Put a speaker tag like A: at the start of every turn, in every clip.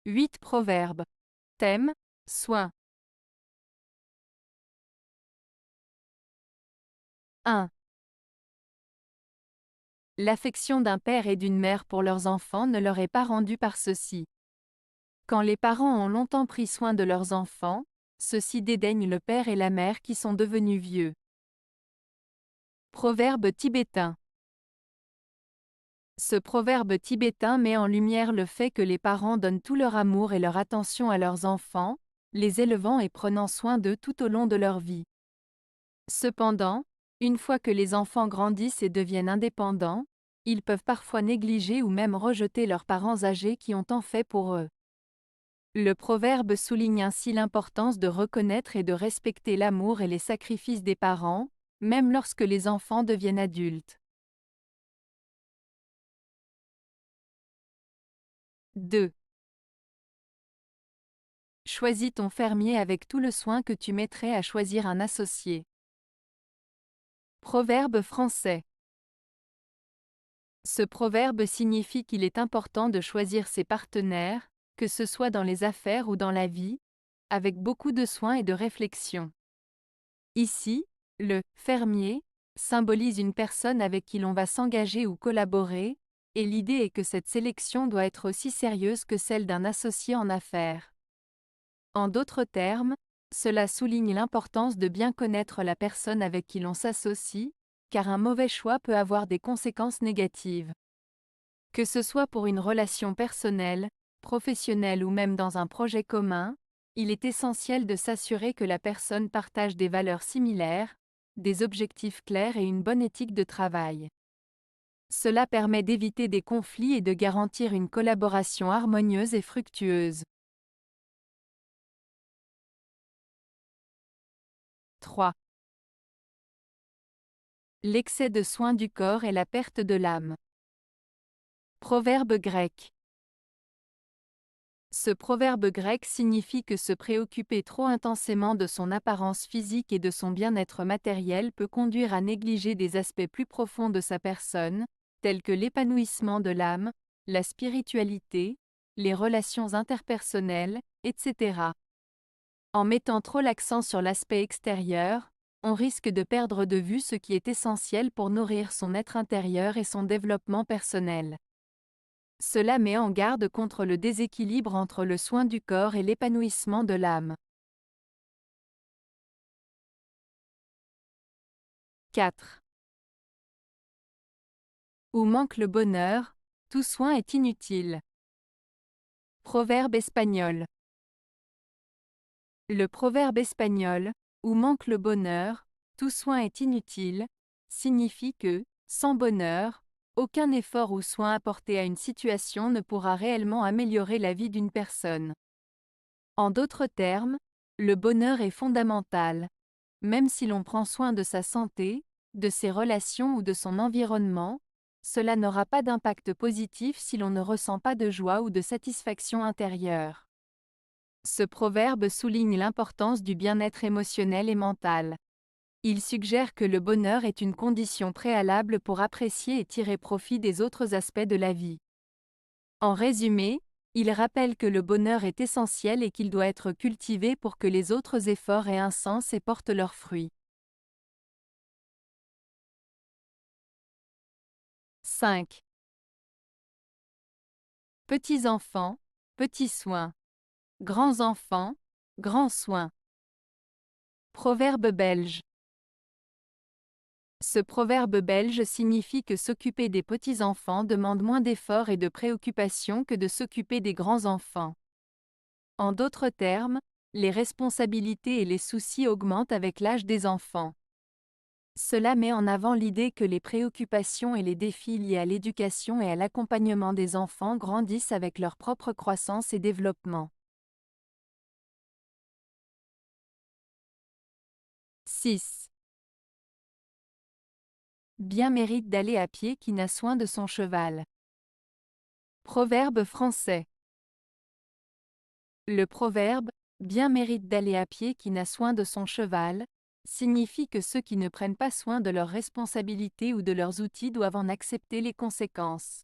A: 8 proverbes. Thème, soin. 1. L'affection d'un père et d'une mère pour leurs enfants ne leur est pas rendue par ceux-ci. Quand les parents ont longtemps pris soin de leurs enfants, ceux-ci dédaignent le père et la mère qui sont devenus vieux. Proverbe tibétain. Ce proverbe tibétain met en lumière le fait que les parents donnent tout leur amour et leur attention à leurs enfants, les élevant et prenant soin d'eux tout au long de leur vie. Cependant, une fois que les enfants grandissent et deviennent indépendants, ils peuvent parfois négliger ou même rejeter leurs parents âgés qui ont tant fait pour eux. Le proverbe souligne ainsi l'importance de reconnaître et de respecter l'amour et les sacrifices des parents, même lorsque les enfants deviennent adultes. 2. Choisis ton fermier avec tout le soin que tu mettrais à choisir un associé. Proverbe français. Ce proverbe signifie qu'il est important de choisir ses partenaires, que ce soit dans les affaires ou dans la vie, avec beaucoup de soin et de réflexion. Ici, le fermier symbolise une personne avec qui l'on va s'engager ou collaborer, et l'idée est que cette sélection doit être aussi sérieuse que celle d'un associé en affaires. En d'autres termes, cela souligne l'importance de bien connaître la personne avec qui l'on s'associe, car un mauvais choix peut avoir des conséquences négatives. Que ce soit pour une relation personnelle, professionnelle ou même dans un projet commun, il est essentiel de s'assurer que la personne partage des valeurs similaires, des objectifs clairs et une bonne éthique de travail. Cela permet d'éviter des conflits et de garantir une collaboration harmonieuse et fructueuse. 3. L'excès de soins du corps et la perte de l'âme. Proverbe grec. Ce proverbe grec signifie que se préoccuper trop intensément de son apparence physique et de son bien-être matériel peut conduire à négliger des aspects plus profonds de sa personne, tels que l'épanouissement de l'âme, la spiritualité, les relations interpersonnelles, etc. En mettant trop l'accent sur l'aspect extérieur, on risque de perdre de vue ce qui est essentiel pour nourrir son être intérieur et son développement personnel. Cela met en garde contre le déséquilibre entre le soin du corps et l'épanouissement de l'âme. 4. Où manque le bonheur, tout soin est inutile. Proverbe espagnol. Le proverbe espagnol, où manque le bonheur, tout soin est inutile, signifie que, sans bonheur, aucun effort ou soin apporté à une situation ne pourra réellement améliorer la vie d'une personne. En d'autres termes, le bonheur est fondamental. Même si l'on prend soin de sa santé, de ses relations ou de son environnement, cela n'aura pas d'impact positif si l'on ne ressent pas de joie ou de satisfaction intérieure. Ce proverbe souligne l'importance du bien-être émotionnel et mental. Il suggère que le bonheur est une condition préalable pour apprécier et tirer profit des autres aspects de la vie. En résumé, il rappelle que le bonheur est essentiel et qu'il doit être cultivé pour que les autres efforts aient un sens et portent leurs fruits. 5. Petits enfants, petits soins. Grands enfants, grands soins. Proverbe belge. Ce proverbe belge signifie que s'occuper des petits-enfants demande moins d'efforts et de préoccupations que de s'occuper des grands-enfants. En d'autres termes, les responsabilités et les soucis augmentent avec l'âge des enfants. Cela met en avant l'idée que les préoccupations et les défis liés à l'éducation et à l'accompagnement des enfants grandissent avec leur propre croissance et développement. 6. Bien mérite d'aller à pied qui n'a soin de son cheval. Proverbe français. Le proverbe « bien mérite d'aller à pied qui n'a soin de son cheval » signifie que ceux qui ne prennent pas soin de leurs responsabilités ou de leurs outils doivent en accepter les conséquences.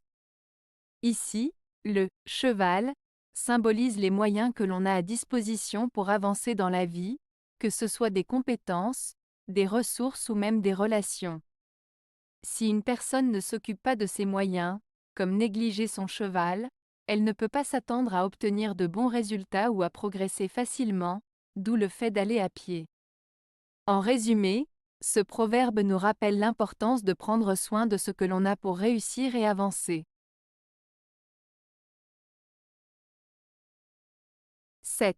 A: Ici, le cheval symbolise les moyens que l'on a à disposition pour avancer dans la vie, que ce soit des compétences, des ressources ou même des relations. Si une personne ne s'occupe pas de ses moyens, comme négliger son cheval, elle ne peut pas s'attendre à obtenir de bons résultats ou à progresser facilement, d'où le fait d'aller à pied. En résumé, ce proverbe nous rappelle l'importance de prendre soin de ce que l'on a pour réussir et avancer. 7.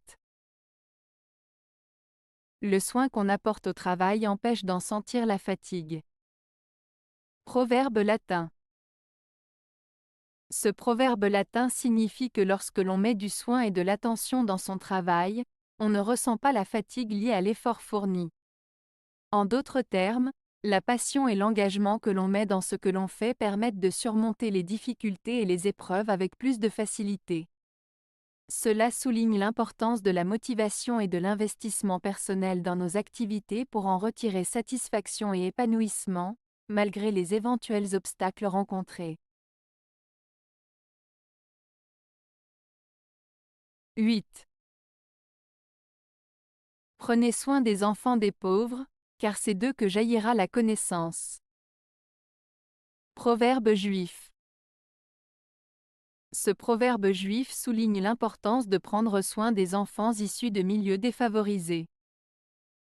A: Le soin qu'on apporte au travail empêche d'en sentir la fatigue. Proverbe latin. Ce proverbe latin signifie que lorsque l'on met du soin et de l'attention dans son travail, on ne ressent pas la fatigue liée à l'effort fourni. En d'autres termes, la passion et l'engagement que l'on met dans ce que l'on fait permettent de surmonter les difficultés et les épreuves avec plus de facilité. Cela souligne l'importance de la motivation et de l'investissement personnel dans nos activités pour en retirer satisfaction et épanouissement, malgré les éventuels obstacles rencontrés. 8. Prenez soin des enfants des pauvres, car c'est d'eux que jaillira la connaissance. Proverbe juif. Ce proverbe juif souligne l'importance de prendre soin des enfants issus de milieux défavorisés.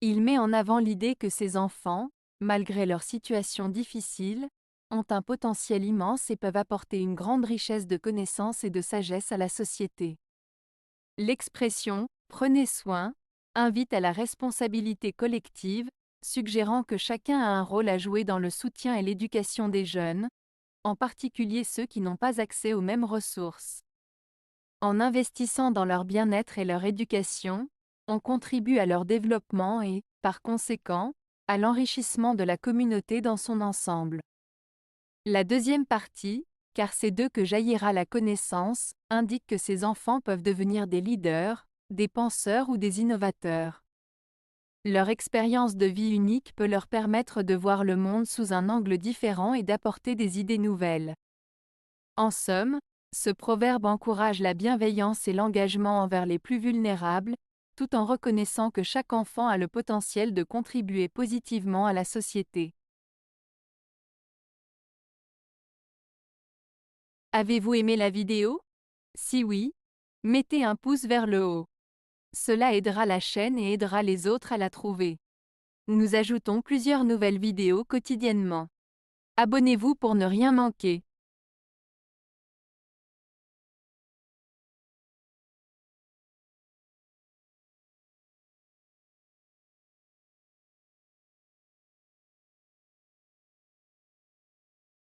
A: Il met en avant l'idée que ces enfants, malgré leur situation difficile, ont un potentiel immense et peuvent apporter une grande richesse de connaissances et de sagesse à la société. L'expression « prenez soin » invite à la responsabilité collective, suggérant que chacun a un rôle à jouer dans le soutien et l'éducation des jeunes, en particulier ceux qui n'ont pas accès aux mêmes ressources. En investissant dans leur bien-être et leur éducation, on contribue à leur développement et, par conséquent, à l'enrichissement de la communauté dans son ensemble. La deuxième partie, car c'est d'eux que jaillira la connaissance, indique que ces enfants peuvent devenir des leaders, des penseurs ou des innovateurs. Leur expérience de vie unique peut leur permettre de voir le monde sous un angle différent et d'apporter des idées nouvelles. En somme, ce proverbe encourage la bienveillance et l'engagement envers les plus vulnérables, tout en reconnaissant que chaque enfant a le potentiel de contribuer positivement à la société. Avez-vous aimé la vidéo? Si oui, mettez un pouce vers le haut. Cela aidera la chaîne et aidera les autres à la trouver. Nous ajoutons plusieurs nouvelles vidéos quotidiennement. Abonnez-vous pour ne rien manquer.